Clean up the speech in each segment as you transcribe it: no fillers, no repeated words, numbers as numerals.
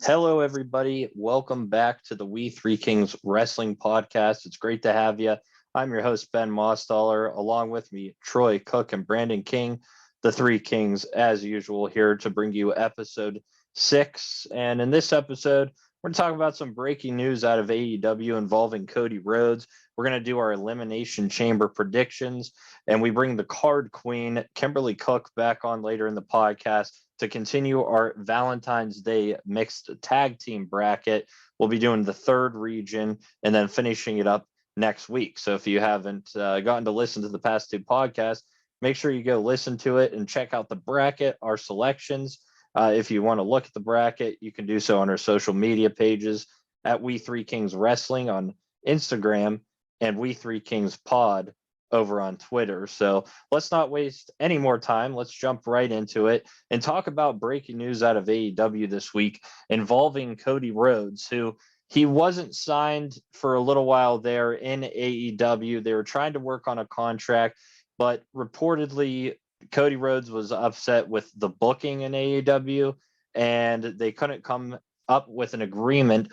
Hello, everybody. Welcome back to the We Three Kings Wrestling Podcast. It's great to have you. I'm your host, Ben Mostaller. Along with me, Troy Cook and Brandon King, the Three Kings, as usual, here to bring you episode 6. And in this episode, we're going to talk about some breaking news out of AEW involving Cody Rhodes. We're going to do our Elimination Chamber predictions, and we bring the card queen, Kimberly Cook, back on later in the podcast to continue our Valentine's Day mixed tag team bracket. We'll be doing the third region and then finishing it up next week. So if you haven't gotten to listen to the past two podcasts, make sure you go listen to it and check out the bracket, our selections. If you want to look at the bracket, you can do so on our social media pages at We Three Kings Wrestling on Instagram and We Three Kings Pod over on Twitter. So let's not waste any more time. Let's jump right into it and talk about breaking news out of AEW this week involving Cody Rhodes, who he wasn't signed for a little while there in AEW. They were trying to work on a contract, but reportedly Cody Rhodes was upset with the booking in AEW and they couldn't come up with an agreement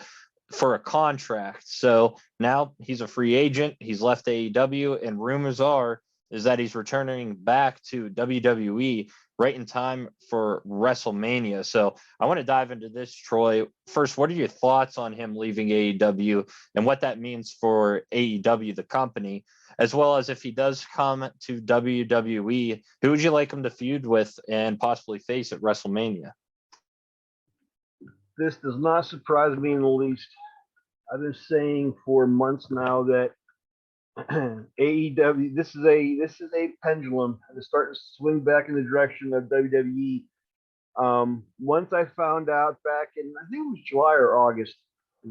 for a contract. So now he's a free agent. He's left AEW, and rumors is that he's returning back to WWE right in time for WrestleMania. So I want to dive into this, Troy. First, what are your thoughts on him leaving AEW and what that means for AEW, the company, as well as if he does come to WWE, who would you like him to feud with and possibly face at WrestleMania? This does not surprise me in the least. I've been saying for months now that AEW, this is a pendulum and it's starting to swing back in the direction of WWE. Once I found out back in, I think it was July or August,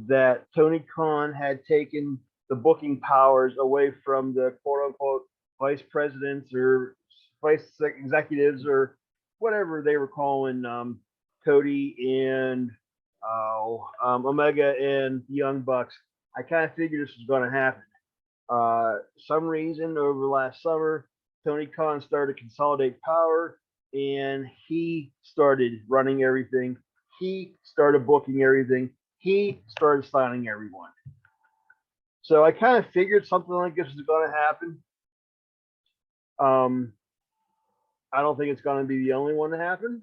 that Tony Khan had taken the booking powers away from the quote unquote vice presidents or vice executives or whatever they were calling Cody and Omega and the Young Bucks, I kind of figured this was going to happen. Some reason over last summer, Tony Khan started to consolidate power and he started running everything. He started booking everything. He started signing everyone. So I kind of figured something like this was going to happen. I don't think it's going to be the only one to happen.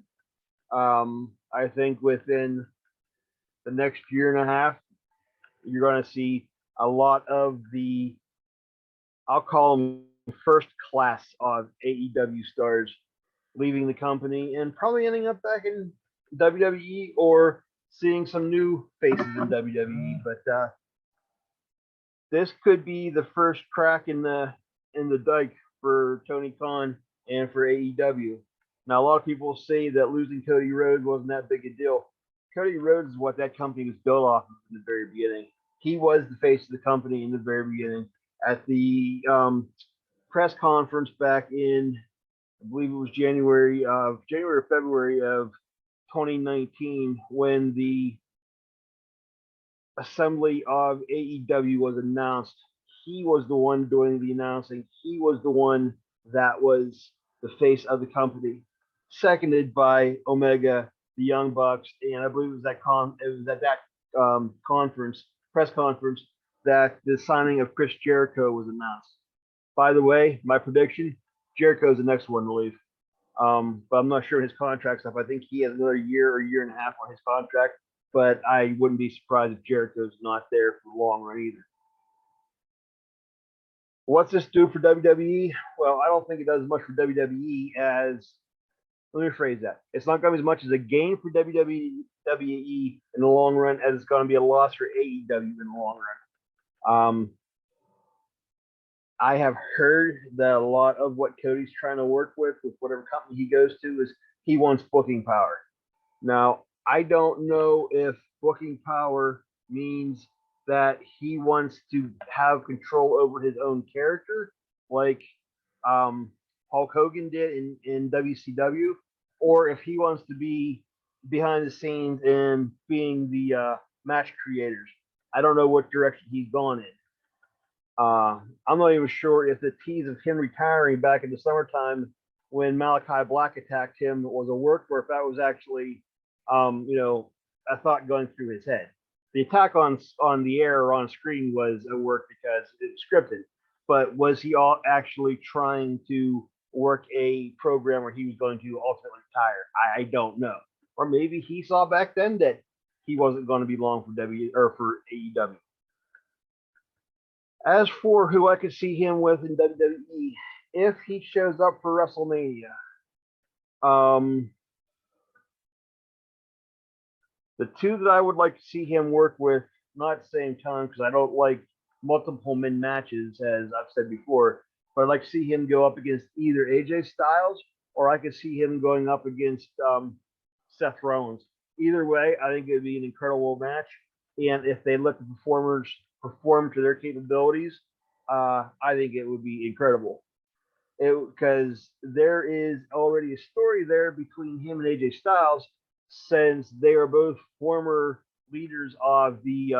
I think within the next year and a half, you're going to see a lot of the, I'll call them first class of AEW stars leaving the company and probably ending up back in WWE or seeing some new faces in WWE. But this could be the first crack in the dike for Tony Khan and for AEW. Now, a lot of people say that losing Cody Rhodes wasn't that big a deal. Cody Rhodes is what that company was built off of in the very beginning. He was the face of the company in the very beginning. At the press conference back in, I believe it was January or February of 2019, when the assembly of AEW was announced, he was the one doing the announcing. He was the one that was the face of the company, seconded by Omega, the Young Bucks, and I believe it was at that press conference, that the signing of Chris Jericho was announced. By the way, my prediction: Jericho's the next one to leave. But I'm not sure his contract's up. I think he has another year or year and a half on his contract. But I wouldn't be surprised if Jericho's not there for the long run either. What's this do for WWE? Well, I don't think it does as much for WWE as, let me rephrase that. It's not going to be as much as a gain for WWE in the long run as it's going to be a loss for AEW in the long run. I have heard that a lot of what Cody's trying to work with whatever company he goes to, is he wants booking power. Now, I don't know if booking power means that he wants to have control over his own character, like Hulk Hogan did in WCW, or if he wants to be behind the scenes and being the match creators. I don't know what direction he's gone in. I'm not even sure if the tease of him retiring back in the summertime when Malachi Black attacked him was a work, or if that was actually, a thought going through his head. The attack on the air or on screen was a work because it was scripted, but was he all actually trying to work a program where he was going to ultimately retire? I don't know. Or maybe he saw back then that he wasn't going to be long for for AEW. As for who I could see him with in WWE, if he shows up for WrestleMania, the two that I would like to see him work with, not at the same time, because I don't like multiple men matches, as I've said before, but I'd like to see him go up against either AJ Styles or I could see him going up against Seth Rollins. Either way, I think it would be an incredible match. And if they let the performers perform to their capabilities, I think it would be incredible. Because there is already a story there between him and AJ Styles, since they are both former leaders of the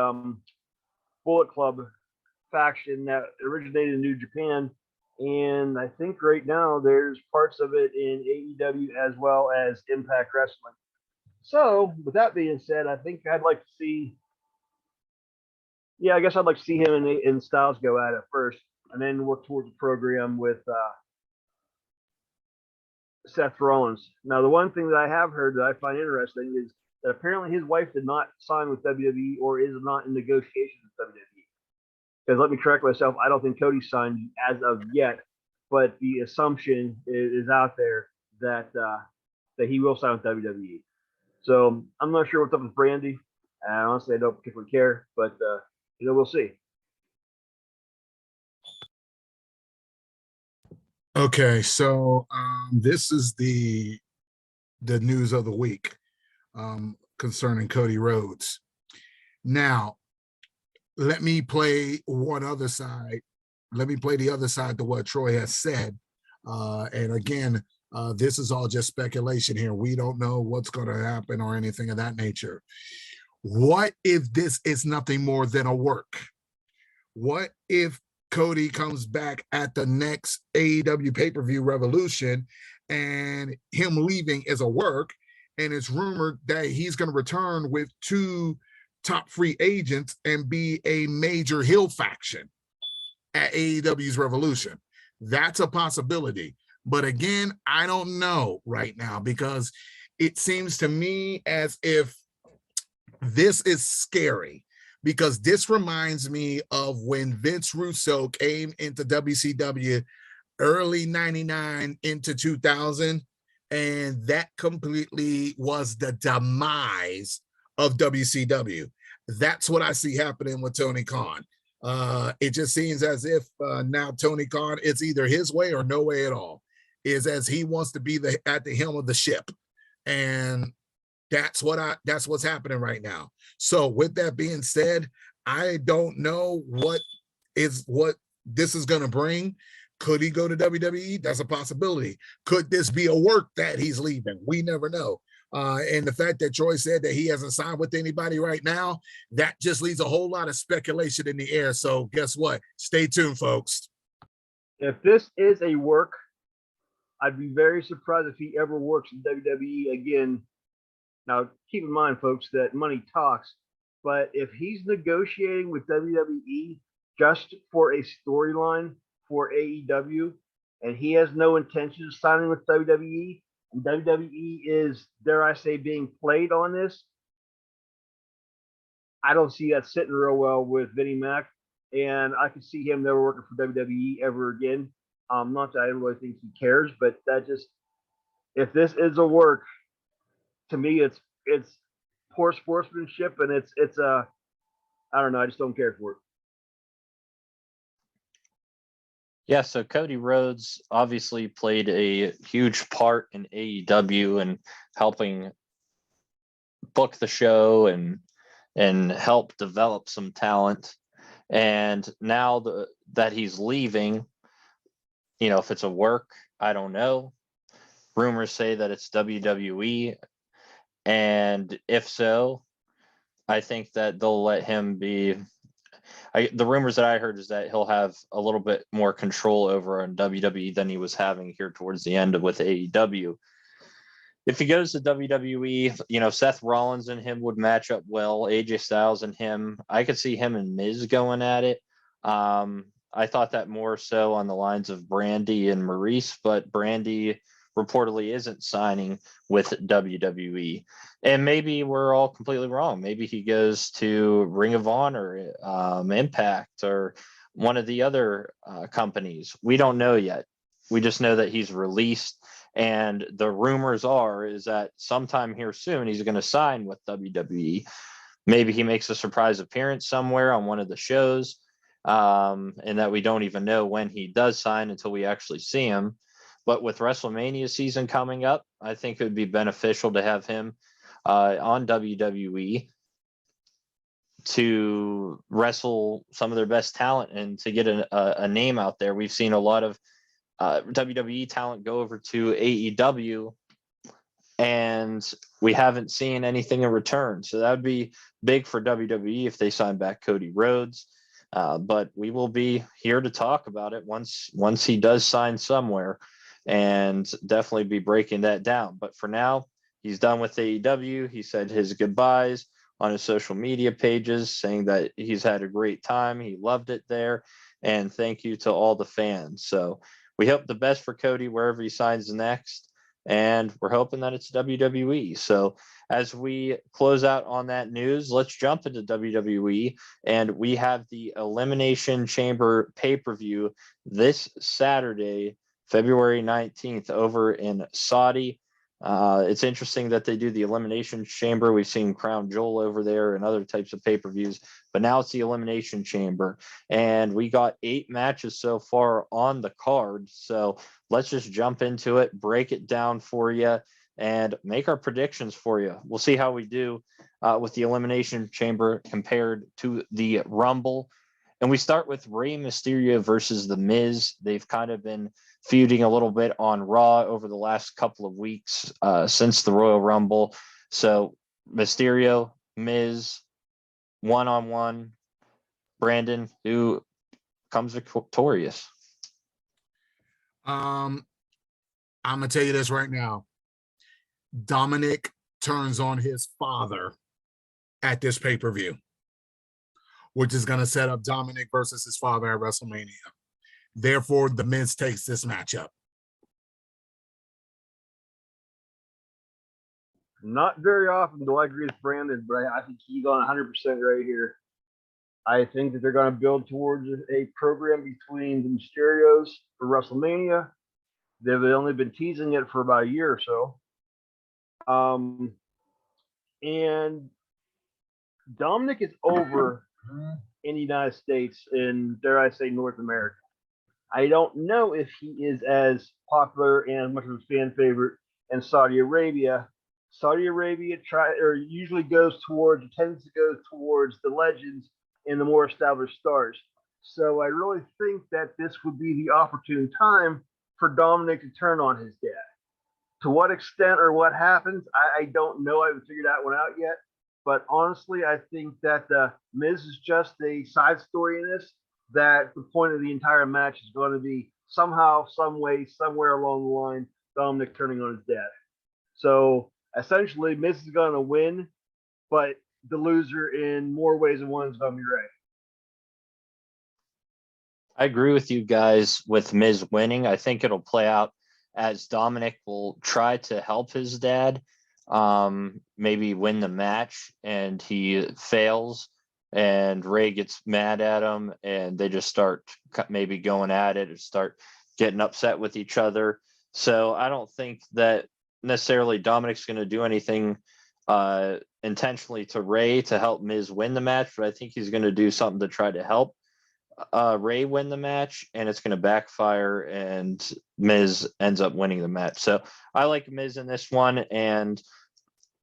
Bullet Club faction that originated in New Japan. And I think right now there's parts of it in AEW as well as Impact Wrestling. So, with that being said, I think I'd like to see. Yeah, I guess I'd like to see him and Styles go at it first, and then work towards the program with Seth Rollins. Now, the one thing that I have heard that I find interesting is that apparently his wife did not sign with WWE or is not in negotiations with WWE. Because let me correct myself, I don't think Cody signed as of yet, but the assumption is out there that that he will sign with WWE. So I'm not sure what's up with Brandy. Honestly, I don't particularly care, but we'll see. Okay, so this is the news of the week concerning Cody Rhodes. Now, let me play one other side. Let me play the other side to what Troy has said. And again, this is all just speculation here. We don't know what's going to happen or anything of that nature. What if this is nothing more than a work? What if Cody comes back at the next AEW pay-per-view Revolution and him leaving is a work, and it's rumored that he's going to return with 2 top free agents and be a major heel faction at AEW's Revolution? That's a possibility. But again, I don't know right now, because it seems to me as if this is scary, because this reminds me of when Vince Russo came into WCW early 99 into 2000, and that completely was the demise of WCW. That's what I see happening with Tony Khan. It just seems as if now Tony Khan, it's either his way or no way at all, is as he wants to be at the helm of the ship. And that's what's happening right now. So with that being said, I don't know what this is going to bring. Could he go to WWE? That's a possibility. Could this be a work that he's leaving? We never know. And the fact that Troy said that he hasn't signed with anybody right now, that just leaves a whole lot of speculation in the air. So guess what? Stay tuned, folks. If this is a work, I'd be very surprised if he ever works in WWE again. Now, keep in mind, folks, that money talks. But if he's negotiating with WWE just for a storyline for AEW, and he has no intention of signing with WWE, and WWE is, dare I say, being played on this, I don't see that sitting real well with Vinnie Mac, and I can see him never working for WWE ever again. Not that I really think he cares, but that just, if this is a work, to me, it's poor sportsmanship, and it's I don't know, I just don't care for it. Yeah, so Cody Rhodes obviously played a huge part in AEW and helping book the show and help develop some talent. And now that he's leaving, if it's a work, I don't know. Rumors say that it's WWE. And if so, I think that they'll let him be. The rumors that I heard is that he'll have a little bit more control over on WWE than he was having here towards the end with AEW. if he goes to WWE, Seth Rollins and him would match up well. AJ Styles and him, I could see him and Miz going at it. I thought that more so on the lines of Brandy and Maurice, but Brandy reportedly isn't signing with WWE. And maybe we're all completely wrong. Maybe he goes to Ring of Honor, Impact, or one of the other companies. We don't know yet. We just know that he's released. And the rumors is that sometime here soon, he's going to sign with WWE. Maybe he makes a surprise appearance somewhere on one of the shows, and that we don't even know when he does sign until we actually see him. But with WrestleMania season coming up, I think it would be beneficial to have him on WWE to wrestle some of their best talent and to get a name out there. We've seen a lot of WWE talent go over to AEW, and we haven't seen anything in return. So that would be big for WWE if they sign back Cody Rhodes. But we will be here to talk about it once he does sign somewhere, and definitely be breaking that down. But for now, he's done with AEW. He said his goodbyes on his social media pages, saying that he's had a great time. He loved it there. And thank you to all the fans. So we hope the best for Cody wherever he signs next. And we're hoping that it's WWE. So as we close out on that news, let's jump into WWE. And we have the Elimination Chamber pay-per-view this Saturday, February 19th, over in Saudi. It's interesting that they do the Elimination Chamber. We've seen Crown Jewel over there and other types of pay-per-views, but now it's the Elimination Chamber. And we got 8 matches so far on the card. So let's just jump into it, break it down for you, and make our predictions for you. We'll see how we do with the Elimination Chamber compared to the Rumble. And we start with Rey Mysterio versus The Miz. They've kind of been feuding a little bit on Raw over the last couple of weeks since the Royal Rumble. So Mysterio, Miz, one-on-one. Brandon, who comes victorious? I'm gonna tell you this right now. Dominic turns on his father at this pay-per-view, which is going to set up Dominic versus his father at WrestleMania. Therefore, The Miz takes this matchup. Not very often do I agree with Brandon, but I think he's on 100% right here. I think that they're going to build towards a program between the Mysterios for WrestleMania. They've only been teasing it for about a year or so. And Dominic is over in the United States and, dare I say, North America. I don't know if he is as popular and much of a fan favorite in Saudi Arabia. Saudi Arabia usually tends to go towards the legends and the more established stars. So I really think that this would be the opportune time for Dominic to turn on his dad. To what extent or what happens, I don't know. I haven't figured that one out yet. But honestly, I think that Miz is just a side story in this, that the point of the entire match is going to be somehow, some way, somewhere along the line, Dominic turning on his dad. So essentially, Miz is going to win, but the loser in more ways than one is going to be Rey. I agree with you guys with Miz winning. I think it'll play out as Dominic will try to help his dad, maybe win the match, and he fails, and Rey gets mad at him, and they just start maybe going at it or start getting upset with each other. So I don't think that necessarily Dominic's going to do anything intentionally to Rey to help Miz win the match, but I think he's going to do something to try to help Rey win the match, and it's going to backfire, and Miz ends up winning the match. So I like Miz in this one, and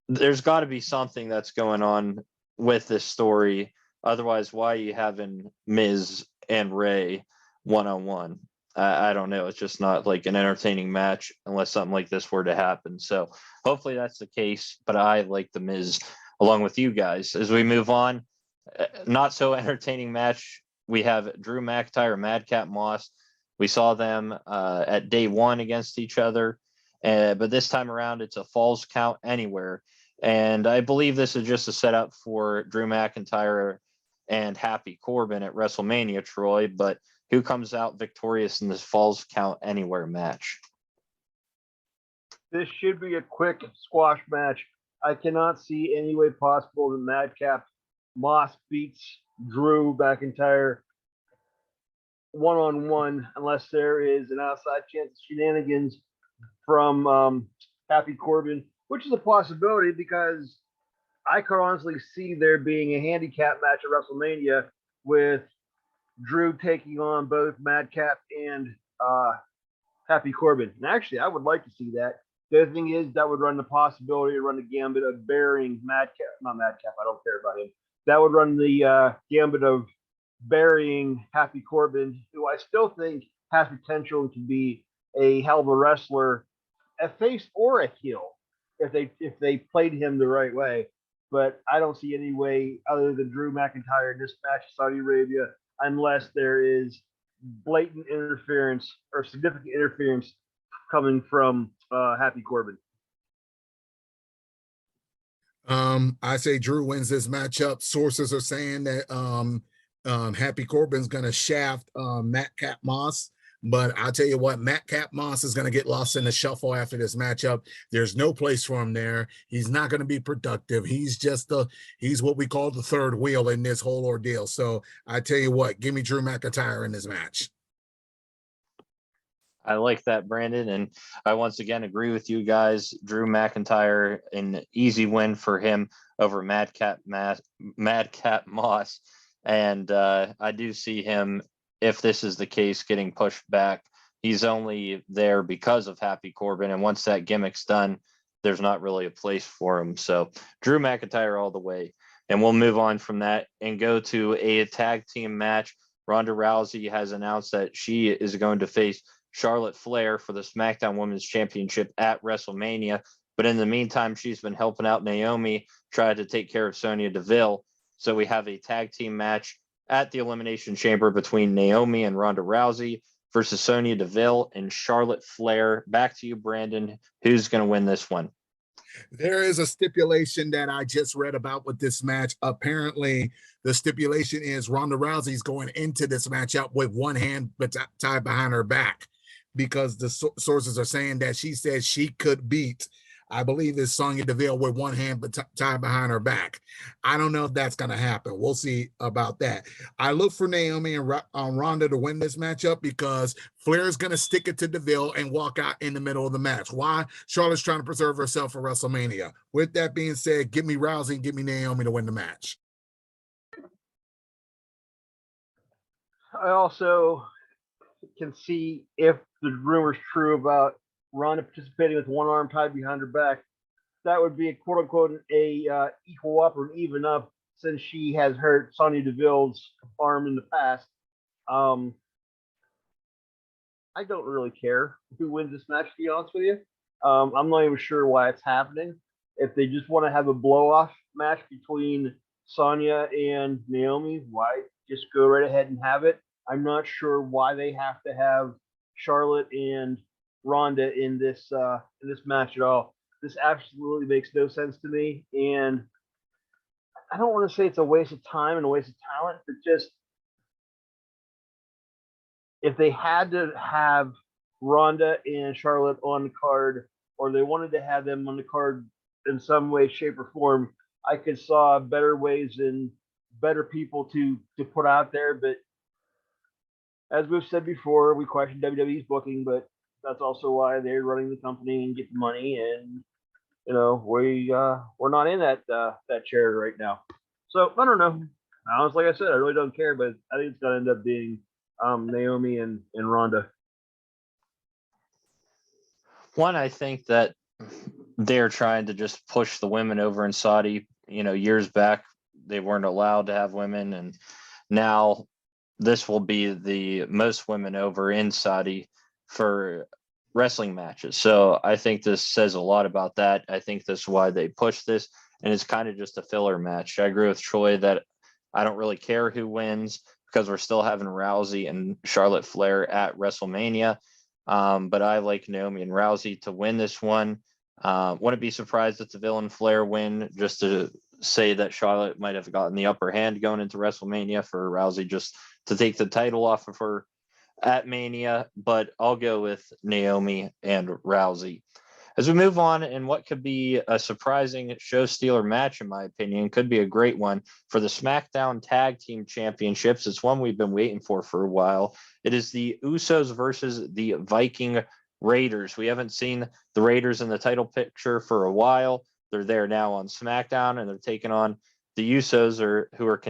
there's got to be something that's going on with this story. Otherwise, why are you having Miz and Rey one-on-one? I don't know. It's just not like an entertaining match unless something like this were to happen. So hopefully that's the case, but I like the Miz along with you guys. As we move on, not so entertaining match. We have Drew McIntyre, Madcap Moss. We saw them at day one against each other, But this time around, it's a falls count anywhere. And I believe this is just a setup for Drew McIntyre and Happy Corbin at WrestleMania, Troy. But who comes out victorious in this falls count anywhere match? This should be a quick squash match. I cannot see any way possible that Madcap Moss beats Drew McIntyre one-on-one unless there is an outside chance of shenanigans from Happy Corbin, which is a possibility because I could honestly see there being a handicap match at WrestleMania with Drew taking on both Madcap and Happy Corbin. And actually, I would like to see that. The other thing is that would run the possibility to run the gambit of burying Madcap. Not Madcap, I don't care about him. That would run the gambit of burying Happy Corbin, who I still think has potential to be a hell of a wrestler, a face or a heel, if they played him the right way. But I don't see any way other than Drew McIntyre in this match in Saudi Arabia unless there is blatant interference or significant interference coming from Happy Corbin. I say Drew wins this matchup. Sources are saying that Happy Corbin's gonna shaft Madcap Moss. But I'll tell you what, Madcap Moss is going to get lost in the shuffle after this matchup. There's no place for him there. He's not going to be productive. He's what we call the third wheel in this whole ordeal. So I tell you what, give me Drew McIntyre in this match. I like that, Brandon. And I once again agree with you guys. Drew McIntyre, an easy win for him over Madcap Moss. And I do see him, if this is the case, getting pushed back. He's only there because of Happy Corbin. And once that gimmick's done, there's not really a place for him. So Drew McIntyre all the way. And we'll move on from that and go to a tag team match. Ronda Rousey has announced that she is going to face Charlotte Flair for the SmackDown Women's Championship at WrestleMania. But in the meantime, she's been helping out Naomi, try to take care of Sonya Deville. So we have a tag team match at the Elimination Chamber between Naomi and Ronda Rousey versus Sonya Deville and Charlotte Flair. Back to you, Brandon. Who's going to win this one? There is a stipulation that I just read about with this match. Apparently, the stipulation is Ronda Rousey's going into this matchup with one hand tied behind her back because the sources are saying that she said she could beat, I believe it's Sonya Deville with one hand but tied behind her back. I don't know if that's going to happen. We'll see about that. I look for Naomi and Ronda to win this matchup because Flair is going to stick it to Deville and walk out in the middle of the match. Why? Charlotte's trying to preserve herself for WrestleMania. With that being said, give me Rousey and give me Naomi to win the match. I also can see if the rumor's true about Ronda participating with one arm tied behind her back, that would be a quote unquote a equal up or an even up since she has hurt Sonya Deville's arm in the past. I don't really care who wins this match, to be honest with you. I'm not even sure why it's happening. If they just want to have a blow off match between Sonya and Naomi, why just go right ahead and have it? I'm not sure why they have to have Charlotte and Ronda in this match at all. This absolutely makes no sense to me, and I don't want to say it's a waste of time and a waste of talent, but just if they had to have Ronda and Charlotte on the card, or they wanted to have them on the card in some way, shape, or form, I could saw better ways and better people to put out there. But as we've said before, we question WWE's booking, but that's also why they're running the company and get the money, and we're not in that chair right now. So I don't know. Honestly, like I said, I really don't care, but I think it's gonna end up being Naomi and Ronda. One, I think that they're trying to just push the women over in Saudi. Years back they weren't allowed to have women, and now this will be the most women over in Saudi for wrestling matches. So I think this says a lot about that. I think that's why they push this, and it's kind of just a filler match. I agree with Troy that I don't really care who wins because we're still having Rousey and Charlotte Flair at WrestleMania. But I like Naomi and Rousey to win this one. Wouldn't be surprised if the Villain Flair win, just to say that Charlotte might have gotten the upper hand going into WrestleMania for Rousey just to take the title off of her at Mania. But I'll go with Naomi and Rousey. As we move on, in what could be a surprising show stealer match, in my opinion, could be a great one for the SmackDown Tag Team Championships. It's one we've been waiting for a while. It is the Usos versus the Viking Raiders. We haven't seen the Raiders in the title picture for a while. They're there now on SmackDown, and they're taking on the Usos, who are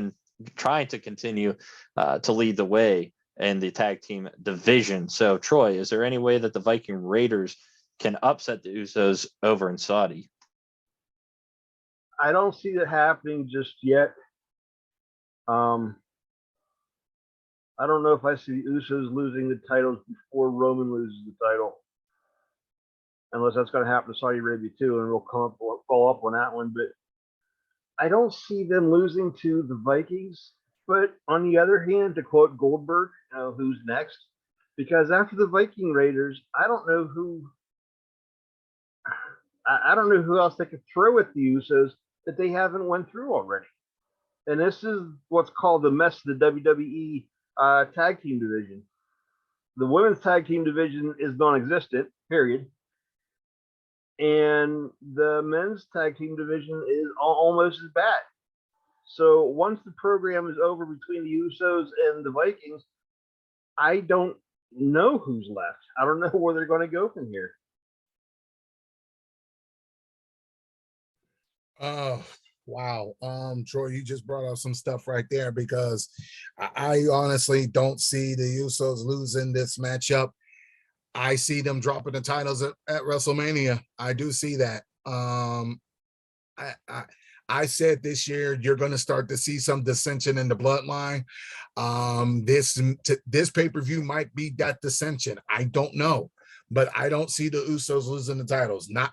trying to continue to lead the way in the tag team division. So, Troy, is there any way that the Viking Raiders can upset the Usos over in Saudi? I don't see that happening just yet. I don't know if I see the Usos losing the titles before Roman loses the title, unless that's going to happen to Saudi Arabia too, and we'll follow up on that one. But I don't see them losing to the Vikings. But on the other hand, to quote Goldberg, who's next? Because after the Viking Raiders, I don't know who else they could throw at the Usos that they haven't went through already. And this is what's called the mess of the WWE tag team division. The women's tag team division is non-existent, period. And the men's tag team division is almost as bad. So once the program is over between the Usos and the Vikings, I don't know who's left. I don't know where they're going to go from here. Oh, wow. Troy, you just brought up some stuff right there, because I honestly don't see the Usos losing this matchup. I see them dropping the titles at WrestleMania. I do see that. I said this year you're going to start to see some dissension in the bloodline. This pay-per-view might be that dissension. I don't know, but I don't see the Usos losing the titles. Not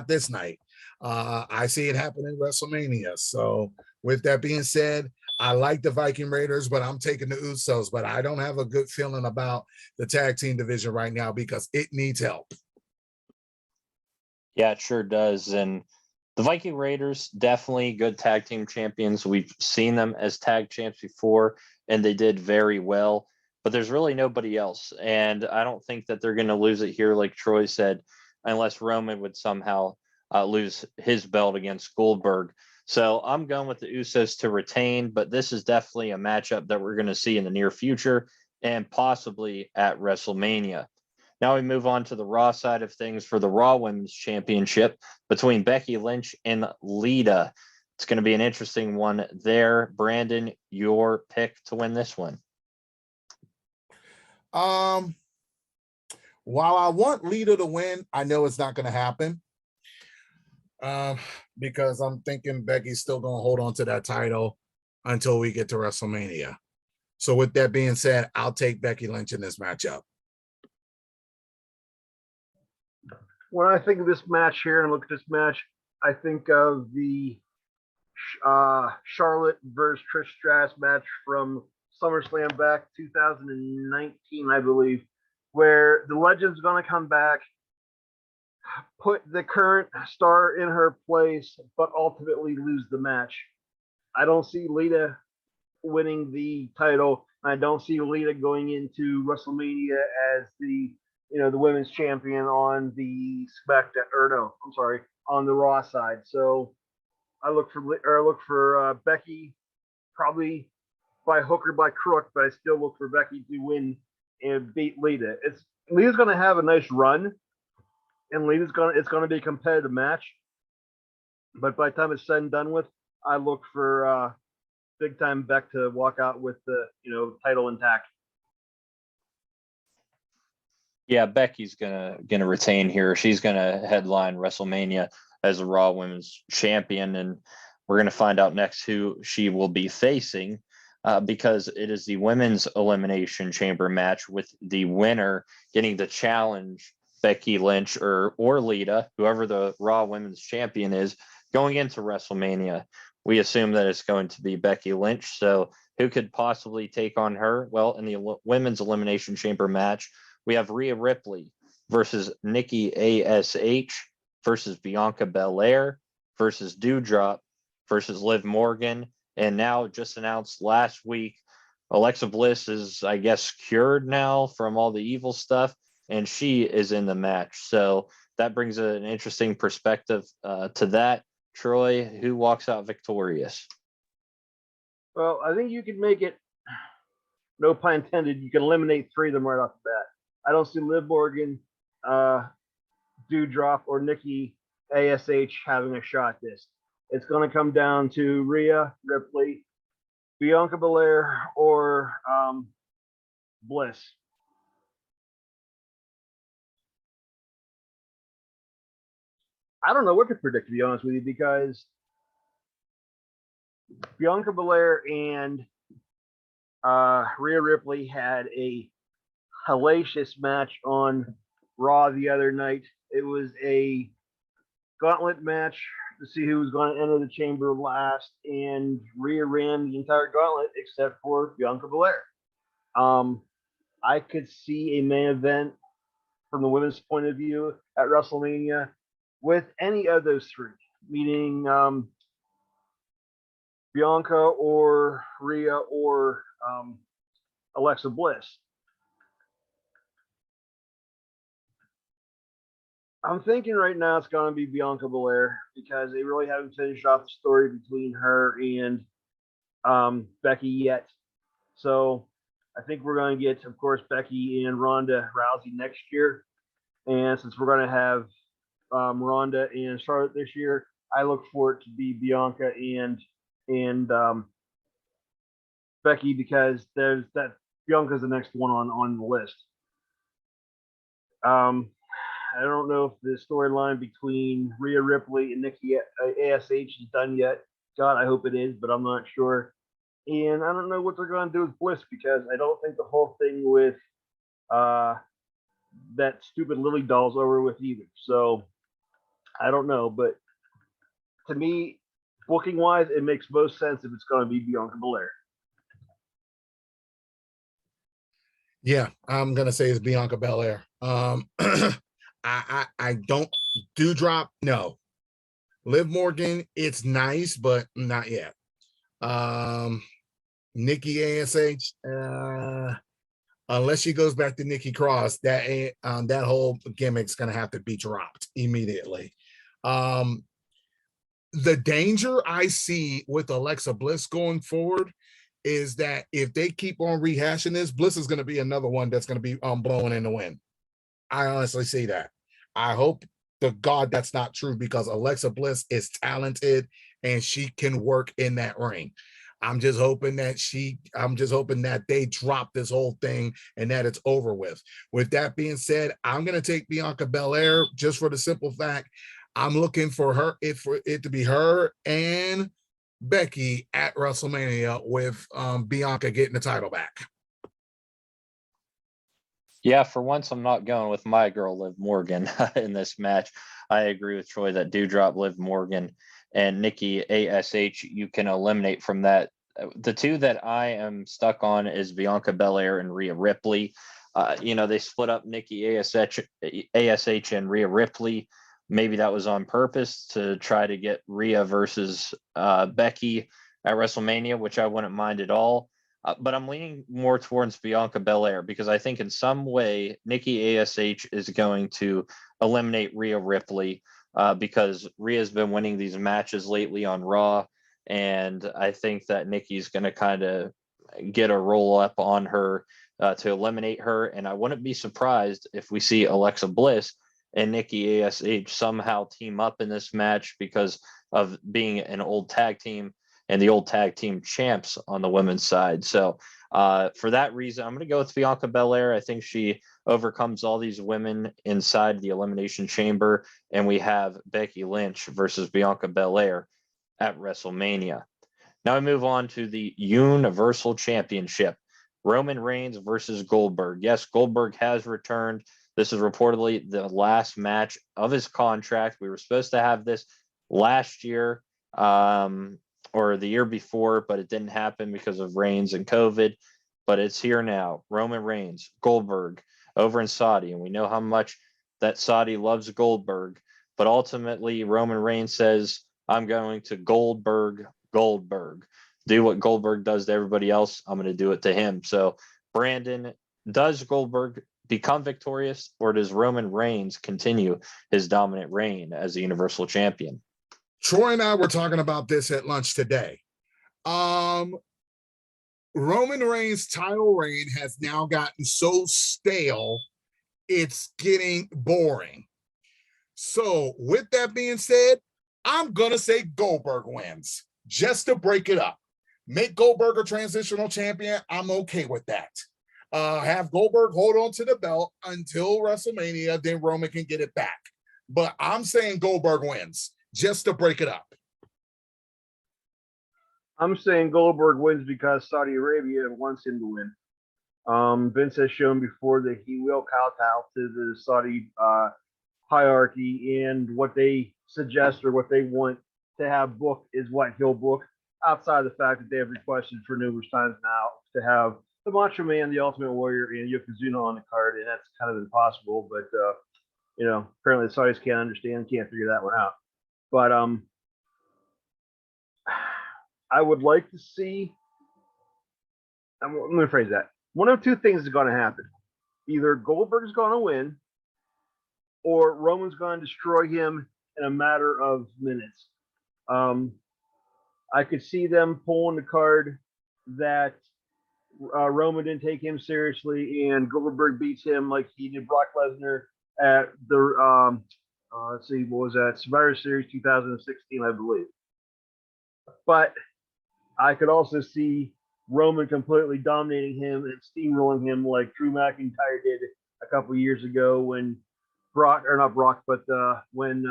this night. I see it happen in WrestleMania. So with that being said, I like the Viking Raiders, but I'm taking the Usos. But I don't have a good feeling about the tag team division right now because it needs help. Yeah, it sure does. And the Viking Raiders, definitely good tag team champions. We've seen them as tag champs before, and they did very well. But there's really nobody else. And I don't think that they're going to lose it here, like Troy said, unless Roman would somehow lose his belt against Goldberg. So I'm going with the Usos to retain, but this is definitely a matchup that we're going to see in the near future and possibly at WrestleMania. Now we move on to the Raw side of things for the Raw Women's Championship between Becky Lynch and Lita. It's going to be an interesting one there. Brandon, your pick to win this one. While I want Lita to win, I know it's not going to happen. Because I'm thinking Becky's still going to hold on to that title until we get to WrestleMania. So with that being said, I'll take Becky Lynch in this matchup. When I think of this match here and look at this match, I think of the Charlotte versus Trish Stratus match from SummerSlam back 2019, I believe, where the Legend's going to come back, put the current star in her place, but ultimately lose the match. I don't see Lita winning the title. I don't see Lita going into WrestleMania as the women's champion on the on the Raw side. So I look for Becky, probably by hook or by crook, but I still look for Becky to win and beat Lita. Lita's going to have a nice run, and it's going to be a competitive match. But by the time it's said and done with, I look for big time Beck to walk out with the title intact. Yeah, Becky's gonna retain here. She's gonna headline WrestleMania as a Raw Women's Champion, and we're gonna find out next who she will be facing, because it is the Women's Elimination Chamber match with the winner getting to challenge Becky Lynch or Lita, whoever the Raw Women's Champion is, going into WrestleMania. We assume that it's going to be Becky Lynch. So who could possibly take on her? Well, in the Women's Elimination Chamber match, We have Rhea Ripley versus Nikki ASH versus Bianca Belair versus Doudrop versus Liv Morgan. And now just announced last week, Alexa Bliss is, I guess, cured now from all the evil stuff, and she is in the match. So that brings an interesting perspective to that. Troy, who walks out victorious? Well, I think you can make it, no pun intended, you can eliminate 3 of them right off the bat. I don't see Liv Morgan, Doudrop, or Nikki ASH having a shot at this. It's going to come down to Rhea Ripley, Bianca Belair, or Bliss. I don't know what to predict, to be honest with you, because Bianca Belair and Rhea Ripley had a hellacious match on Raw the other night. It was a gauntlet match to see who was going to enter the chamber last, and Rhea ran the entire gauntlet except for Bianca Belair. I could see a main event from the women's point of view at WrestleMania with any of those 3, meaning Bianca or Rhea or Alexa Bliss. I'm thinking right now it's going to be Bianca Belair because they really haven't finished off the story between her and Becky yet. So I think we're going to get, of course, Becky and Ronda Rousey next year. And since we're going to have Ronda and Charlotte this year, I look for it to be Bianca and Becky, because there's that Bianca's the next one on the list. I don't know if the storyline between Rhea Ripley and Nikki ASH is done yet. God, I hope it is, but I'm not sure. And I don't know what they're going to do with Bliss, because I don't think the whole thing with that stupid Lily doll's over with either. So I don't know, but to me, booking wise, it makes most sense if it's going to be Bianca Belair. Yeah, I'm gonna say it's Bianca Belair. I don't Doudrop. No, Liv Morgan. It's nice, but not yet. Nikki ASH. Unless she goes back to Nikki Cross, that whole gimmick's gonna have to be dropped immediately. The danger I see with Alexa Bliss going forward is that if they keep on rehashing this, Bliss is going to be another one that's going to be blowing in the wind. I honestly see that. I hope to God that's not true, because Alexa Bliss is talented and she can work in that ring. I'm just hoping that they drop this whole thing and that it's over with. With that being said, I'm going to take Bianca Belair just for the simple fact I'm looking for it to be her and Becky at WrestleMania, with Bianca getting the title back. Yeah, for once, I'm not going with my girl, Liv Morgan, in this match. I agree with Troy that Doudrop, Liv Morgan, and Nikki ASH, you can eliminate from that. The 2 that I am stuck on is Bianca Belair and Rhea Ripley. They split up Nikki ASH and Rhea Ripley. Maybe that was on purpose to try to get Rhea versus Becky at WrestleMania, which I wouldn't mind at all. But I'm leaning more towards Bianca Belair, because I think in some way Nikki ASH is going to eliminate Rhea Ripley, because Rhea's been winning these matches lately on Raw. And I think that Nikki's going to kind of get a roll up on her to eliminate her. And I wouldn't be surprised if we see Alexa Bliss and Nikki ASH somehow team up in this match, because of being an old tag team and the old tag team champs on the women's side. So for that reason, I'm going to go with Bianca Belair. I think she overcomes all these women inside the Elimination Chamber, and we have Becky Lynch versus Bianca Belair at WrestleMania. Now I move on to the Universal Championship. Roman Reigns versus Goldberg. Yes, Goldberg has returned. This is reportedly the last match of his contract. We were supposed to have this last year or the year before, but it didn't happen because of Reigns and COVID. But it's here now. Roman Reigns, Goldberg, over in Saudi. And we know how much that Saudi loves Goldberg. But ultimately, Roman Reigns says, I'm going to Goldberg. Do what Goldberg does to everybody else. I'm going to do it to him. So, Brandon, does Goldberg become victorious, or does Roman Reigns continue his dominant reign as the Universal Champion? Troy and I were talking about this at lunch today. Roman Reigns' title reign has now gotten so stale, it's getting boring. So, with that being said, I'm going to say Goldberg wins just to break it up. Make Goldberg a transitional champion. I'm okay with that. Have Goldberg hold on to the belt until WrestleMania, then Roman can get it back. But I'm saying Goldberg wins just to break it up. I'm saying Goldberg wins because Saudi Arabia wants him to win. Vince has shown before that he will kowtow to the Saudi hierarchy, and what they suggest or what they want to have booked is what he'll book, outside of the fact that they have requested for numerous times now to have the Macho Man, the Ultimate Warrior, and Yokozuna on the card, and that's kind of impossible. But apparently the Saudis can't figure that one out. But I would like to see. Let me rephrase that. One of two things is going to happen: either Goldberg's going to win, or Roman's going to destroy him in a matter of minutes. I could see them pulling the card that Roman didn't take him seriously, and Goldberg beats him like he did Brock Lesnar at the let's see, what was that? Survivor Series 2016, I believe. But I could also see Roman completely dominating him and steamrolling him like Drew McIntyre did a couple years ago when when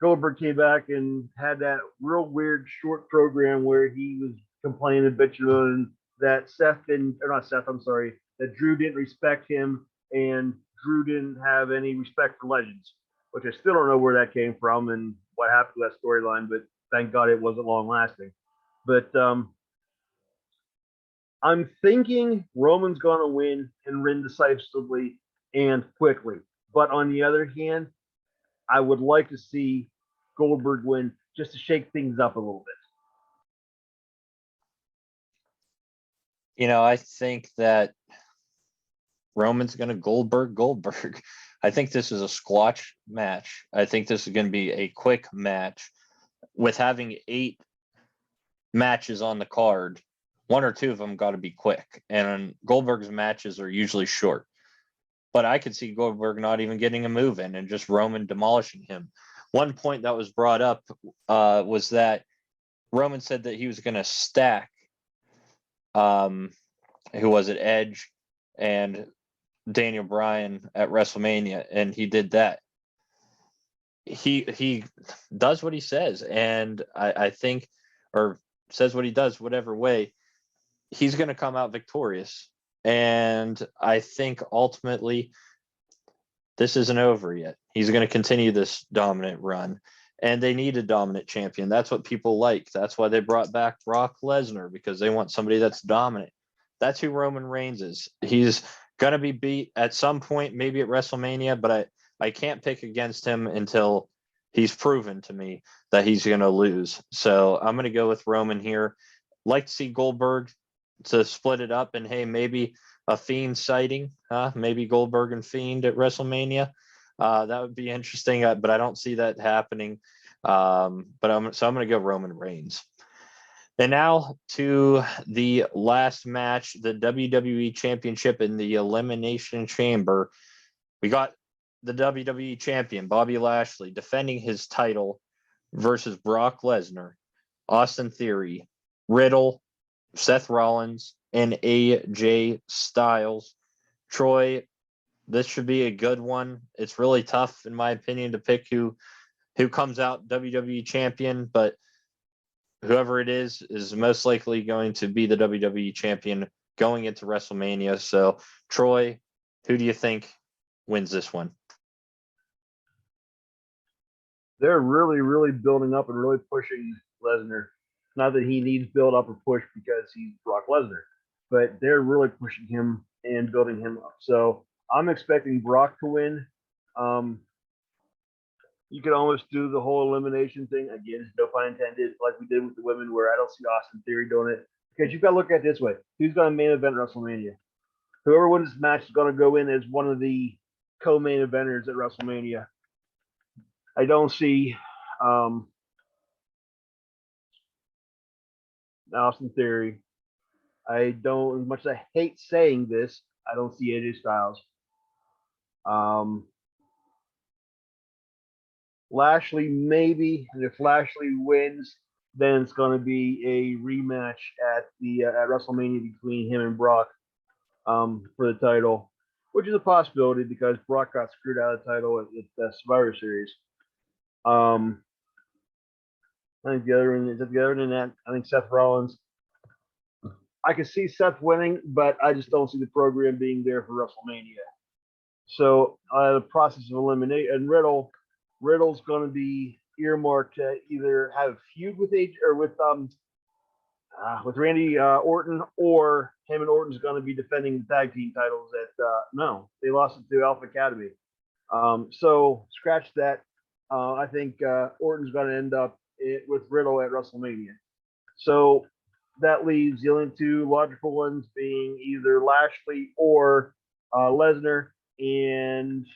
Goldberg came back and had that real weird short program where he was complaining, bitching that that Drew didn't respect him and Drew didn't have any respect for legends, which I still don't know where that came from and what happened to that storyline, but thank God it wasn't long lasting. But I'm thinking Roman's going to win and win decisively and quickly. But on the other hand, I would like to see Goldberg win just to shake things up a little bit. I think that Roman's going to Goldberg. I think this is a squash match. I think this is going to be a quick match. With having 8 matches on the card, 1 or 2 of them got to be quick. And Goldberg's matches are usually short. But I could see Goldberg not even getting a move in and just Roman demolishing him. One point that was brought up was that Roman said that he was going to stack, who was it, Edge and Daniel Bryan at WrestleMania, and he did that. He does what he says, and I think, or says what he does, whatever way, he's going to come out victorious. And I think ultimately this isn't over yet. He's going to continue this dominant run, and they need a dominant champion. That's what people like. That's why they brought back Brock Lesnar, because they want somebody that's dominant. That's who Roman Reigns is. He's going to be beat at some point, maybe at WrestleMania, but I can't pick against him until he's proven to me that he's going to lose. So I'm going to go with Roman here. Like to see Goldberg to split it up, and hey, maybe a Fiend sighting, maybe Goldberg and Fiend at WrestleMania. That would be interesting, but I don't see that happening. I'm going to go Roman Reigns. And now to the last match, the WWE Championship in the Elimination Chamber. We got the WWE Champion, Bobby Lashley, defending his title versus Brock Lesnar, Austin Theory, Riddle, Seth Rollins, and AJ Styles. Troy, this should be a good one. It's really tough, in my opinion, to pick who comes out WWE champion, but whoever it is most likely going to be the WWE champion going into WrestleMania. So, Troy, who do you think wins this one? They're really, really building up and really pushing Lesnar. Not that he needs build up or push because he's Brock Lesnar, but they're really pushing him and building him up. So I'm expecting Brock to win. You could almost do the whole elimination thing again, no pun intended, like we did with the women, where I don't see Austin Theory doing it, because you've got to look at it this way: who's going to main event WrestleMania? Whoever wins this match is going to go in as one of the co-main eventers at WrestleMania. I don't see Austin Theory. I don't, as much as I hate saying this, I don't see AJ Styles. Lashley maybe, and if Lashley wins, then it's going to be a rematch at WrestleMania between him and Brock for the title, which is a possibility because Brock got screwed out of the title at the Survivor Series. I think other than that, I think Seth Rollins. I can see Seth winning, but I just don't see the program being there for WrestleMania. So the process of elimination, and Riddle's going to be earmarked to either have a feud with with Randy Orton, or him and Orton's going to be defending the tag team titles no, they lost it to Alpha Academy. So scratch that. I think Orton's going to end up with Riddle at WrestleMania. So that leaves the only two logical ones being either Lashley or Lesnar, and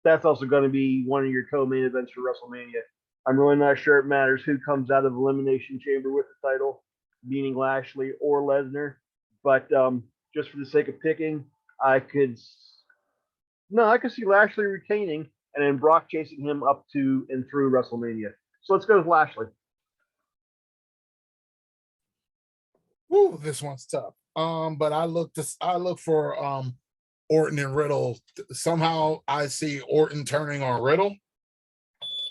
that's also going to be one of your co-main events for WrestleMania. I'm really not sure it matters who comes out of Elimination Chamber with the title, meaning Lashley or Lesnar. But just for the sake of picking, I could see Lashley retaining and then Brock chasing him up to and through WrestleMania. So let's go with Lashley. Ooh, this one's tough. But I look for Orton and Riddle. Somehow I see Orton turning on Riddle.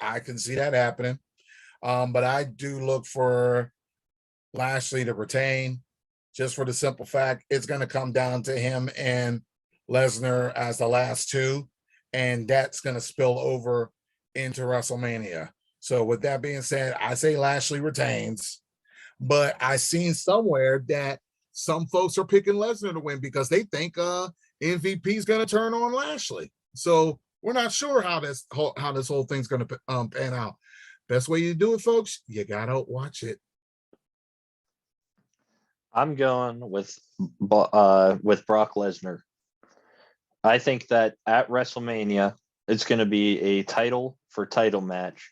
I can see that happening. But I do look for Lashley to retain, just for the simple fact it's going to come down to him and Lesnar as the last two, and that's going to spill over into WrestleMania. So with that being said, I say Lashley retains, but I seen somewhere that some folks are picking Lesnar to win because they think MVP is going to turn on Lashley. So we're not sure how this whole thing's going to pan out. Best way you do it, folks, you gotta watch it. I'm going with Brock Lesnar. I think that at WrestleMania, it's going to be a title for title match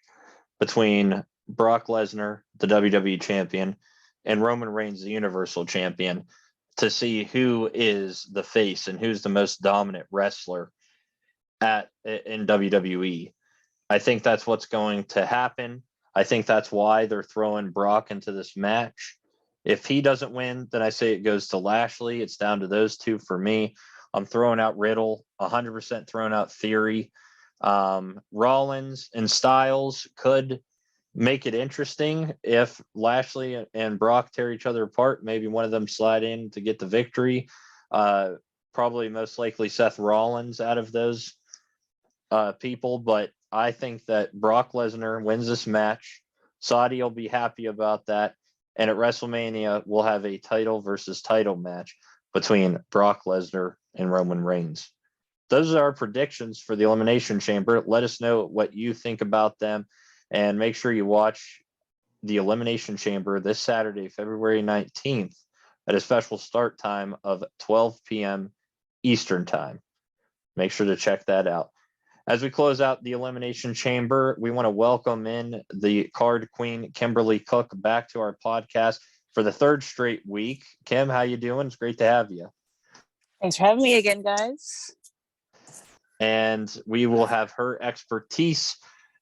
between Brock Lesnar, the WWE champion, and Roman Reigns, the Universal champion, to see who is the face and who's the most dominant wrestler in WWE. I think that's what's going to happen. I think that's why they're throwing Brock into this match. If he doesn't win, then I say it goes to Lashley. It's down to those two for me. I'm throwing out Riddle, 100% throwing out Theory. Rollins and Styles could make it interesting if Lashley and Brock tear each other apart. Maybe one of them slide in to get the victory. Probably most likely Seth Rollins out of those people, but I think that Brock Lesnar wins this match. Saudi will be happy about that. And at WrestleMania, we'll have a title versus title match between Brock Lesnar and Roman Reigns. Those are our predictions for the Elimination Chamber. Let us know what you think about them. And make sure you watch the Elimination Chamber this Saturday, February 19th, at a special start time of 12 p.m. Eastern Time. Make sure to check that out. As we close out the Elimination Chamber, we want to welcome in the card queen, Kimberly Cook, back to our podcast for the third straight week. Kim, how you doing? It's great to have you. Thanks for having me again, guys. And we will have her expertise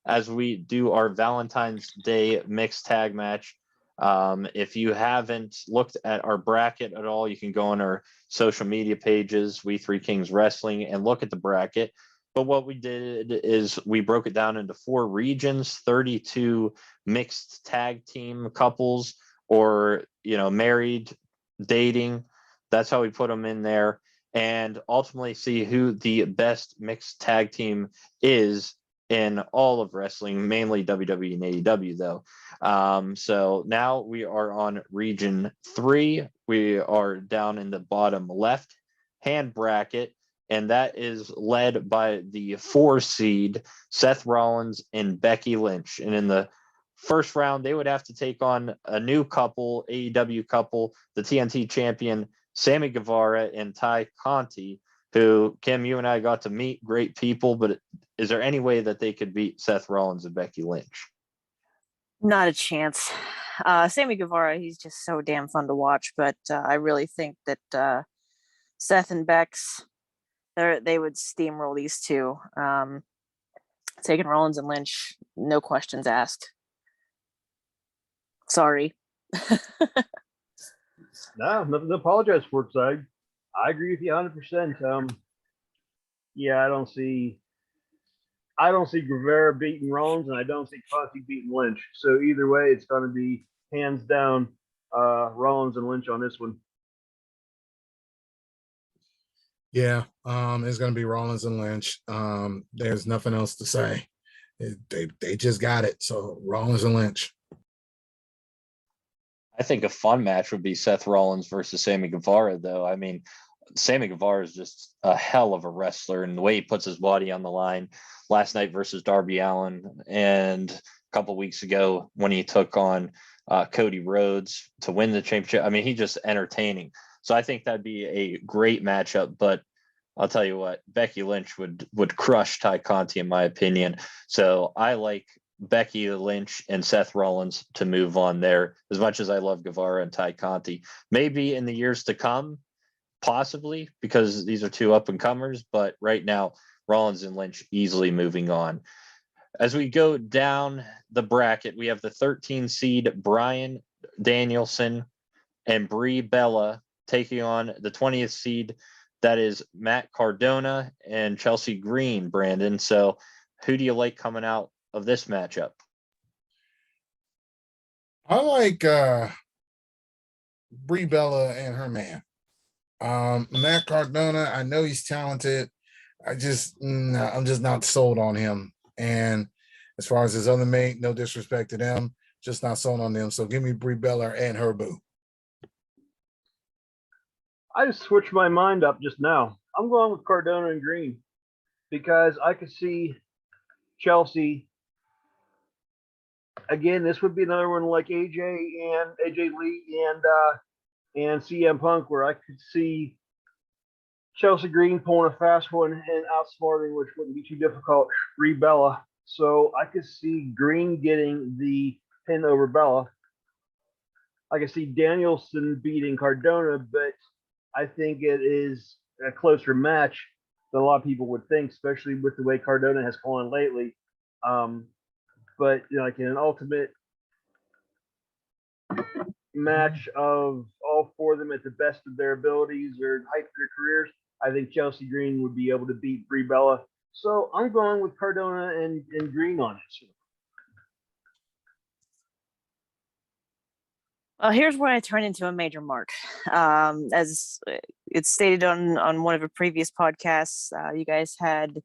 as we do our Valentine's Day mixed tag match. If you haven't looked at our bracket at all, you can go on our social media pages, We Three Kings Wrestling, and look at the bracket. But what we did is we broke it down into 4 regions, 32 mixed tag team couples, or, married, dating. That's how we put them in there, and ultimately see who the best mixed tag team is in all of wrestling, mainly WWE and AEW, though. So now we are on Region 3. We are down in the bottom left hand bracket, and that is led by the 4 seed Seth Rollins and Becky Lynch. And in the first round, they would have to take on a new couple, AEW couple, the TNT champion Sammy Guevara and Ty Conti, who, Kim, you and I got to meet, great people, but is there any way that they could beat Seth Rollins and Becky Lynch? Not a chance. Sammy Guevara, he's just so damn fun to watch, but I really think that Seth and Bex, they would steamroll these two. Taking Rollins and Lynch, no questions asked. Sorry. No, nothing to apologize for. Because I agree with you 100%. Yeah, I don't see Guevara beating Rollins, and I don't see Conti beating Lynch. So either way, it's going to be hands down Rollins and Lynch on this one. Yeah, it's going to be Rollins and Lynch. There's nothing else to say. They just got it. So Rollins and Lynch. I think a fun match would be Seth Rollins versus Sammy Guevara, though. I mean, Sammy Guevara is just a hell of a wrestler, and the way he puts his body on the line last night versus Darby Allin, and a couple weeks ago when he took on Cody Rhodes to win the championship. I mean, he's just entertaining. So I think that'd be a great matchup. But I'll tell you what, Becky Lynch would crush Ty Conti, in my opinion. So I like Becky Lynch and Seth Rollins to move on there, as much as I love Guevara and Ty Conti. Maybe in the years to come, possibly, because these are two up and comers, but right now Rollins and Lynch easily moving on. As we go down the bracket, we have the 13 seed Bryan Danielson and Brie Bella taking on the 20th seed, that is Matt Cardona and Chelsea Green. Brandon, so who do you like coming out of this matchup? I like Brie Bella and her man. Matt Cardona, I know he's talented. I'm just not sold on him. And as far as his other mate, no disrespect to them, just not sold on them. So give me Brie Bella and her boo. I just switched my mind up just now. I'm going with Cardona and Green because I could see Chelsea. Again, this would be another one like AJ Lee and CM Punk, where I could see Chelsea Green pulling a fast one and outsmarting, which wouldn't be too difficult, Brie Bella. So I could see Green getting the pin over Bella. I could see Danielson beating Cardona, but I think it is a closer match than a lot of people would think, especially with the way Cardona has gone lately. But like in an ultimate match of all 4 of them at the best of their abilities or height of their careers, I think Chelsea Green would be able to beat Brie Bella. So I'm going with Cardona and Green on it. Well, here's where I turn into a major mark. As it's stated on one of the previous podcasts, you guys had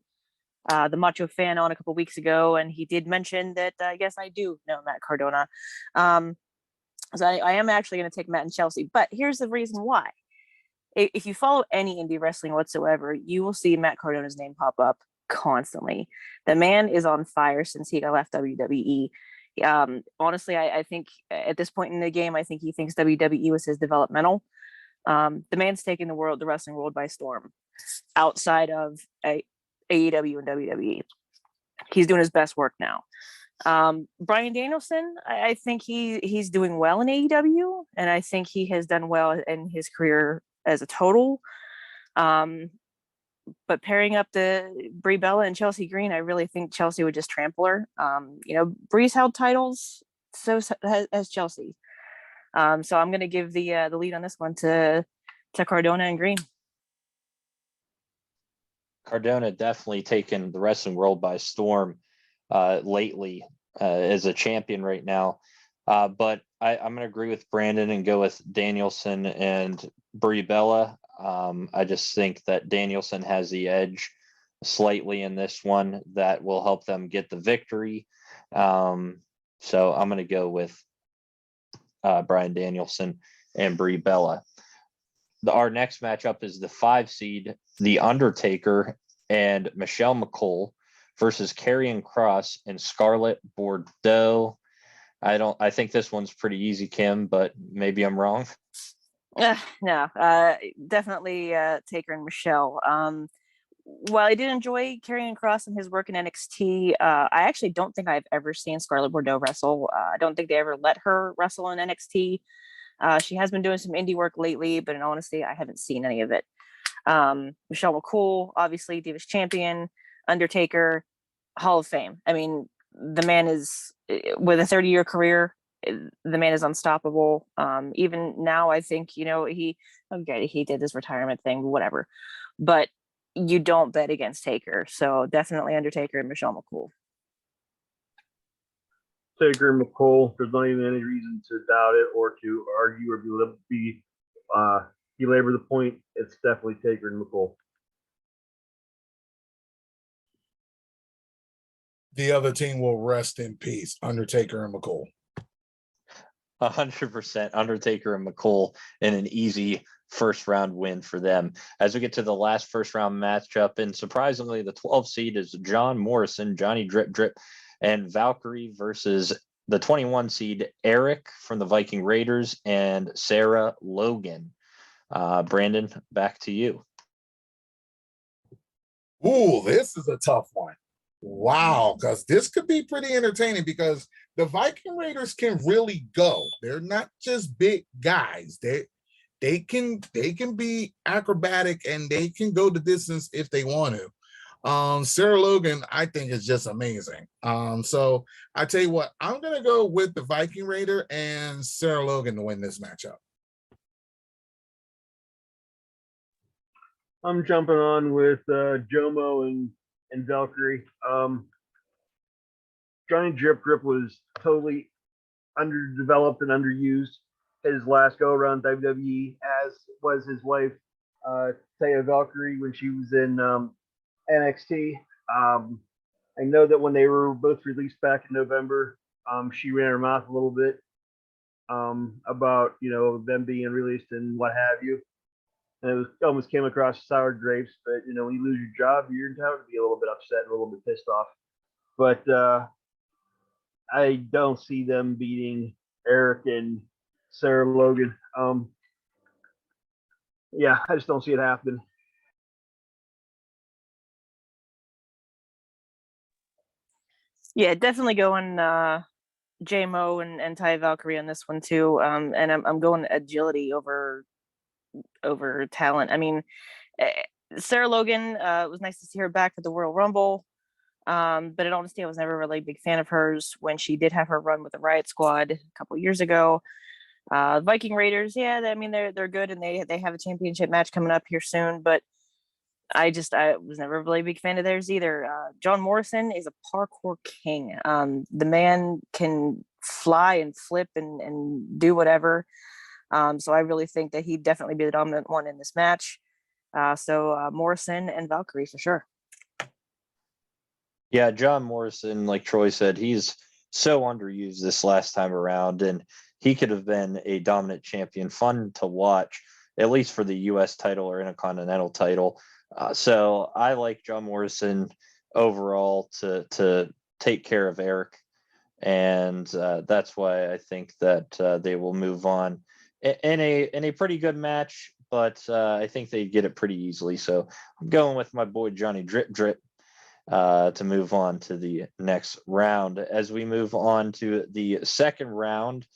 the Macho Fan on a couple weeks ago, and he did mention that yes, I do know Matt Cardona. So I am actually going to take Matt and Chelsea, but here's the reason why. If you follow any indie wrestling whatsoever, you will see Matt Cardona's name pop up constantly. The man is on fire since he left WWE. Honestly, I think at this point in the game, I think he thinks WWE was his developmental. The man's taking the wrestling world by storm outside of AEW and WWE. He's doing his best work now. Bryan Danielson, I think he's doing well in AEW, and I think he has done well in his career as a total. But pairing up the Brie Bella and Chelsea Green, I really think Chelsea would just trample her. Brie's held titles, so has Chelsea. So I'm going to give the lead on this one to Cardona and Green. Cardona definitely taken the wrestling world by storm lately as a champion right now. But I'm going to agree with Brandon and go with Danielson and Brie Bella. I just think that Danielson has the edge slightly in this one that will help them get the victory. So I'm going to go with Bryan Danielson and Brie Bella. Our next matchup is the 5 seed, The Undertaker and Michelle McCool versus Karrion Kross and Scarlett Bordeaux. I think this one's pretty easy, Kim, but maybe I'm wrong. No, definitely Taker and Michelle. While I did enjoy Karrion Kross and his work in NXT, I actually don't think I've ever seen Scarlett Bordeaux wrestle. I don't think they ever let her wrestle in NXT. She has been doing some indie work lately, but in honesty, I haven't seen any of it. Michelle McCool, obviously Divas Champion, Undertaker, Hall of Fame. I mean, the man is, with a 30-year career, the man is unstoppable. Even now, I think, he did this retirement thing, whatever. But you don't bet against Taker. So definitely Undertaker and Michelle McCool. Taker and McCool, there's not even any reason to doubt it or to argue or belabor the point. It's definitely Taker and McCool. The other team will rest in peace. Undertaker and McCool. 100% Undertaker and McCool in an easy first round win for them. As we get to the last first round matchup, and surprisingly, the 12 seed is John Morrison, Johnny Drip Drip, and Valkyrie versus the 21 seed Eric from the Viking Raiders and Sarah Logan. Brandon, back to you. Ooh, this is a tough one. Wow, because this could be pretty entertaining because the Viking Raiders can really go. They're not just big guys. They can be acrobatic and they can go the distance if they want to. Sarah Logan, I think, is just amazing. So I tell you what, I'm gonna go with the Viking Raider and Sarah Logan to win this matchup. I'm jumping on with Jomo and Valkyrie. Johnny Drip Drip was totally underdeveloped and underused his last go around WWE, as was his wife, Taya Valkyrie, when she was in NXT. I know that when they were both released back in November, she ran her mouth a little bit about them being released and what have you. And it almost came across sour grapes. But when you lose your job, you're entitled to be a little bit upset and a little bit pissed off. But I don't see them beating Eric and Sarah Logan. Yeah, I just don't see it happening. Yeah, definitely going JMO and Ty Valkyrie on this one too. And I'm going agility over talent. I mean, Sarah Logan, it was nice to see her back for the Royal Rumble. But in honesty, I was never really a big fan of hers when she did have her run with the Riot Squad a couple years ago. Viking Raiders, yeah, I mean they're good and they have a championship match coming up here soon, but I was never really a big fan of theirs either. John Morrison is a parkour king. The man can fly and flip and do whatever. So I really think that he'd definitely be the dominant one in this match. So Morrison and Valkyrie for sure. Yeah, John Morrison, like Troy said, he's so underused this last time around, and he could have been a dominant champion, fun to watch, at least for the U.S. title or Intercontinental title. So I like John Morrison overall to take care of Eric, and that's why I think that they will move on in a pretty good match. But I think they get it pretty easily. So I'm going with my boy Johnny Drip Drip to move on to the next round. As we move on to the second round,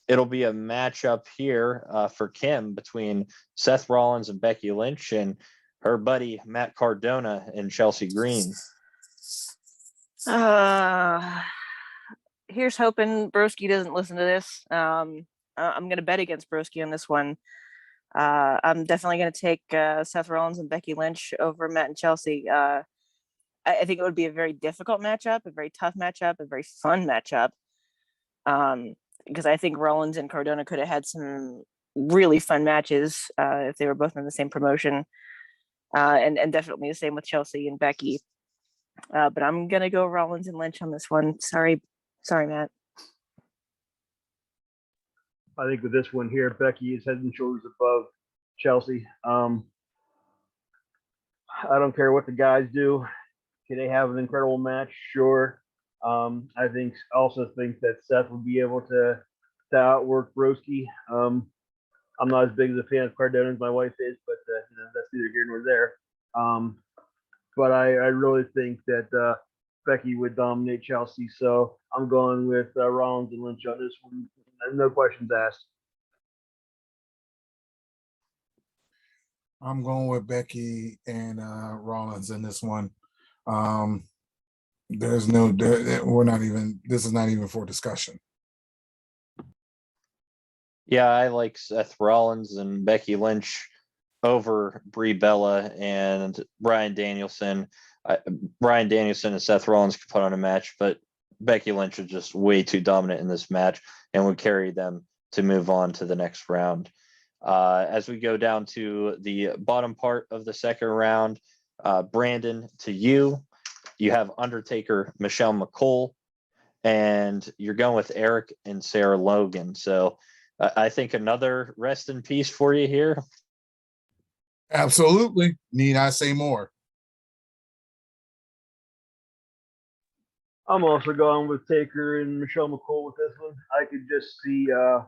it'll be a matchup here for Kim between Seth Rollins and Becky Lynch and her buddy Matt Cardona and Chelsea Green. Here's hoping Broski doesn't listen to this. I'm going to bet against Broski on this one. I'm definitely going to take Seth Rollins and Becky Lynch over Matt and Chelsea. I think it would be a very difficult matchup, a very tough matchup, a very fun matchup. Because I think Rollins and Cardona could have had some really fun matches if they were both in the same promotion. and definitely the same with Chelsea and Becky. But I'm gonna go Rollins and Lynch on this one. Sorry, Matt. I think with this one here, Becky is head and shoulders above Chelsea. I don't care what the guys do. Can they have an incredible match? Sure. I also think that Seth would be able to outwork Broski. I'm not as big as a fan of Cardona as my wife is, but that's neither here nor there. But I really think that Becky would dominate Chelsea, so I'm going with Rollins and Lynch on this one. No questions asked. I'm going with Becky and Rollins in this one. There's no, we're not even, this is not even for discussion. Yeah, I like Seth Rollins and Becky Lynch over Brie Bella and Bryan Danielson. Bryan Danielson and Seth Rollins could put on a match, but Becky Lynch is just way too dominant in this match and would carry them to move on to the next round. As we go down to the bottom part of the second round, Brandon, to you have Undertaker, Michelle McCool, and you're going with Eric and Sarah Logan. So I think another rest in peace for you here. Absolutely. Need I say more? I'm also going with Taker and Michelle McCool with this one. I could just see. Now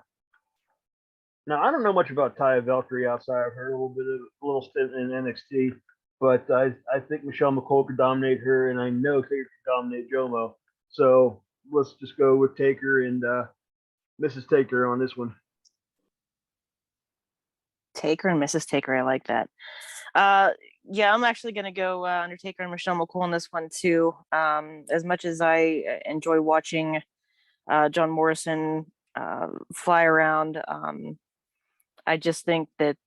I don't know much about Taya Valkyrie outside of her a little stint in NXT, but I think Michelle McCool could dominate her, and I know Taker could dominate Jomo. So let's just go with Taker and Mrs. Taker on this one. Taker and Mrs. Taker, I like that. Yeah, I'm actually gonna go Undertaker and Michelle McCool on this one too. As much as I enjoy watching John Morrison fly around, I just think that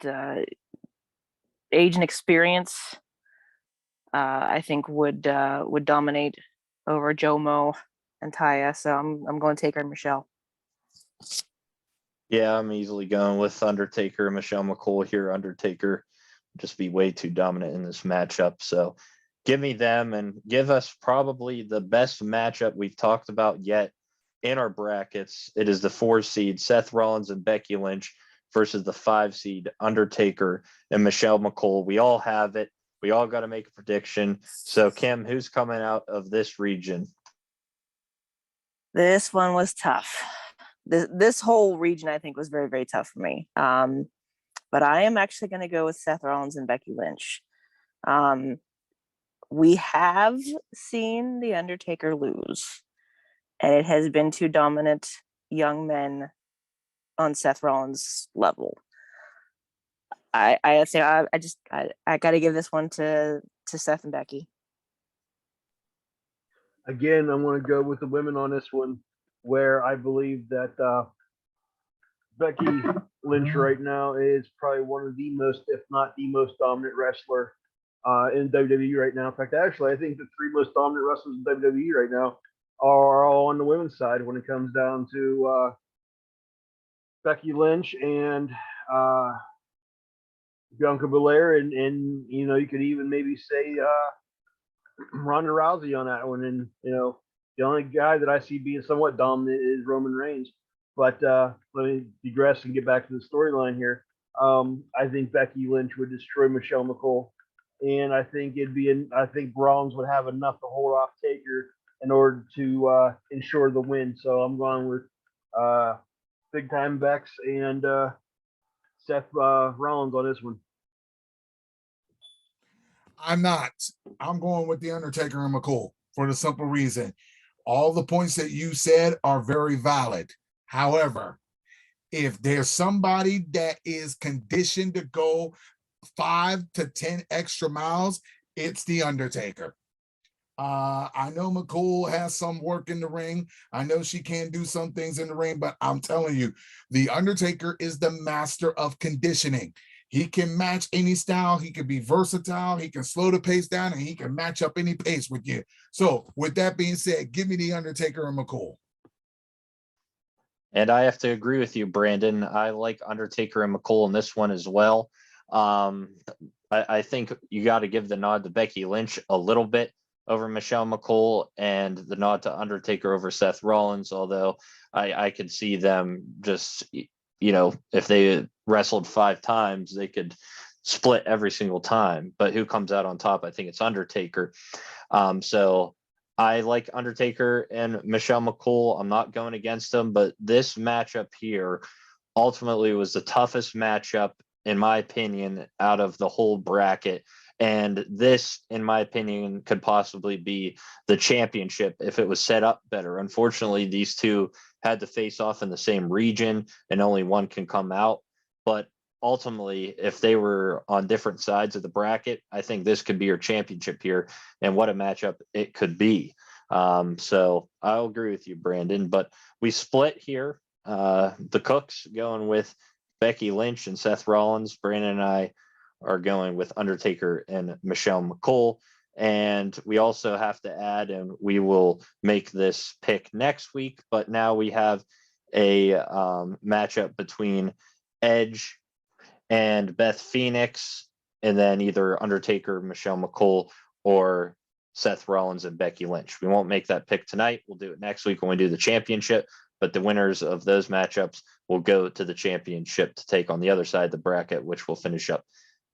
age and experience, I think would dominate over Jomo and Taya. So I'm going Taker and Michelle. Yeah, I'm easily going with Undertaker and Michelle McCool here. Undertaker just be way too dominant in this matchup. So give me them and give us probably the best matchup we've talked about yet in our brackets. It is the 4 seed Seth Rollins and Becky Lynch versus the 5 seed Undertaker and Michelle McCool. We all have it. We all got to make a prediction. So Kim, who's coming out of this region? This one was tough. This whole region, I think, was very, very tough for me. But I am actually going to go with Seth Rollins and Becky Lynch. We have seen The Undertaker lose, and it has been two dominant young men on Seth Rollins' level. I got to give this one to Seth and Becky. Again, I'm going to go with the women on this one, where I believe that Becky Lynch right now is probably one of the most, if not the most dominant wrestler in WWE right now. In fact, actually, I think the 3 most dominant wrestlers in WWE right now are all on the women's side when it comes down to Becky Lynch and Bianca Belair, and you could even maybe say Ronda Rousey on that one. And the only guy that I see being somewhat dominant is Roman Reigns. But let me digress and get back to the storyline here. I think Becky Lynch would destroy Michelle McCool, and I think I think Rollins would have enough to hold off Taker in order to ensure the win. So I'm going with Big Time Bex and Seth Rollins on this one. I'm not. I'm going with The Undertaker and McCool for the simple reason. All the points that you said are very valid. However, if there's somebody that is conditioned to go 5 to 10 extra miles, it's The Undertaker. I know McCool has some work in the ring. I know she can do some things in the ring, but I'm telling you, The Undertaker is the master of conditioning. He can match any style. He can be versatile. He can slow the pace down, and he can match up any pace with you. So with that being said, give me The Undertaker and McCool. And I have to agree with you, Brandon. I like Undertaker and McCool in this one as well. I think you got to give the nod to Becky Lynch a little bit over Michelle McCool, and the nod to Undertaker over Seth Rollins, although I could see them just, if they wrestled 5 times, they could split every single time. But who comes out on top? I think it's Undertaker. So I like Undertaker and Michelle McCool. I'm not going against them, but this matchup here ultimately was the toughest matchup, in my opinion, out of the whole bracket. And this, in my opinion, could possibly be the championship if it was set up better. Unfortunately, these two had to face off in the same region and only one can come out. But ultimately, if they were on different sides of the bracket, I think this could be your championship here. And what a matchup it could be. So I'll agree with you, Brandon. But we split here. The Cooks going with Becky Lynch and Seth Rollins. Brandon and I are going with Undertaker and Michelle McCool. And we also have to add, and we will make this pick next week, but now we have a matchup between Edge and Beth Phoenix, and then either Undertaker, Michelle McCool, or Seth Rollins and Becky Lynch. We won't make that pick tonight. We'll do it next week when we do the championship, but the winners of those matchups will go to the championship to take on the other side of the bracket, which we'll finish up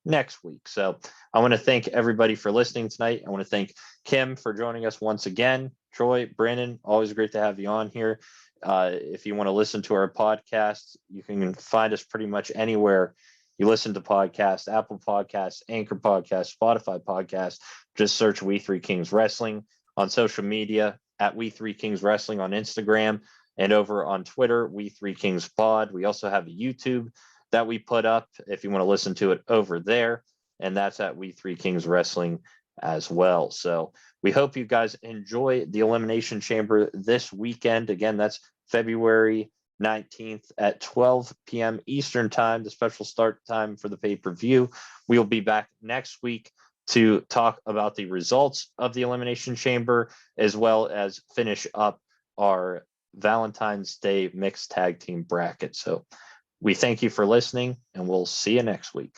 next week. So I want to thank everybody for listening tonight. I want to thank Kim for joining us once again. Troy, Brandon, always great to have you on here. If you want to listen to our podcast, you can find us pretty much anywhere you listen to podcasts: Apple Podcasts, Anchor Podcasts, Spotify Podcasts. Just search We Three Kings Wrestling. On social media at We Three Kings Wrestling on Instagram, and over on Twitter, We Three Kings Pod. We also have a YouTube that we put up if you want to listen to it over there, and that's at We Three Kings Wrestling as well. So we hope you guys enjoy the Elimination Chamber this weekend. Again, that's February 19th at 12 p.m. Eastern time, the special start time for the pay-per-view. We'll be back next week to talk about the results of the Elimination Chamber, as well as finish up our Valentine's Day mixed tag team bracket. So we thank you for listening, and we'll see you next week.